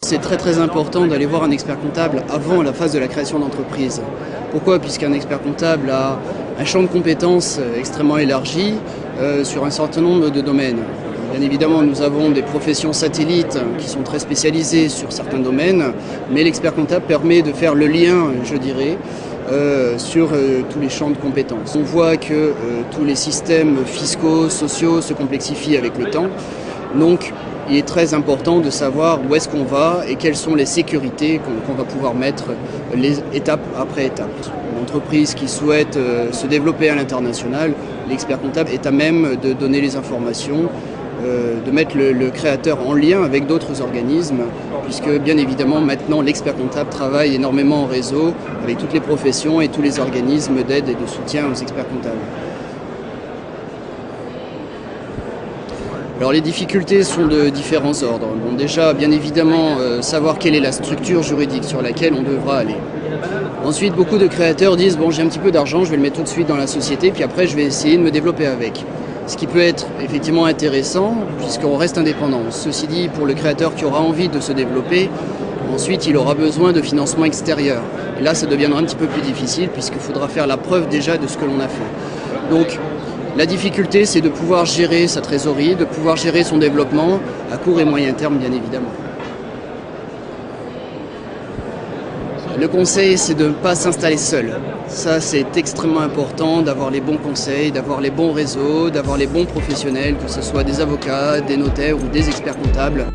C'est très important d'aller voir un expert comptable avant la phase de la création d'entreprise. Pourquoi? Puisqu'un expert comptable a un champ de compétences extrêmement élargi sur un certain nombre de domaines. Bien évidemment, nous avons des professions satellites qui sont très spécialisées sur certains domaines, mais l'expert comptable permet de faire le lien, je dirais, sur tous les champs de compétences. On voit que tous les systèmes fiscaux, sociaux se complexifient avec le temps. Donc, il est très important de savoir où est-ce qu'on va et quelles sont les sécurités qu'on va pouvoir mettre étape après étape. Une entreprise qui souhaite se développer à l'international, l'expert comptable est à même de donner les informations, de mettre le créateur en lien avec d'autres organismes, puisque bien évidemment maintenant l'expert comptable travaille énormément en réseau avec toutes les professions et tous les organismes d'aide et de soutien aux experts comptables. Alors les difficultés sont de différents ordres. Bon, déjà, bien évidemment, savoir quelle est la structure juridique sur laquelle on devra aller. Ensuite, beaucoup de créateurs disent « bon, j'ai un petit peu d'argent, je vais le mettre tout de suite dans la société, puis après je vais essayer de me développer avec ». Ce qui peut être effectivement intéressant, puisqu'on reste indépendant. Ceci dit, pour le créateur qui aura envie de se développer, ensuite il aura besoin de financement extérieur. Et là, ça deviendra un petit peu plus difficile, puisqu'il faudra faire la preuve déjà de ce que l'on a fait. Donc, la difficulté, c'est de pouvoir gérer sa trésorerie, de pouvoir gérer son développement à court et moyen terme, bien évidemment. Le conseil, c'est de ne pas s'installer seul. Ça, c'est extrêmement important d'avoir les bons conseils, d'avoir les bons réseaux, d'avoir les bons professionnels, que ce soit des avocats, des notaires ou des experts comptables.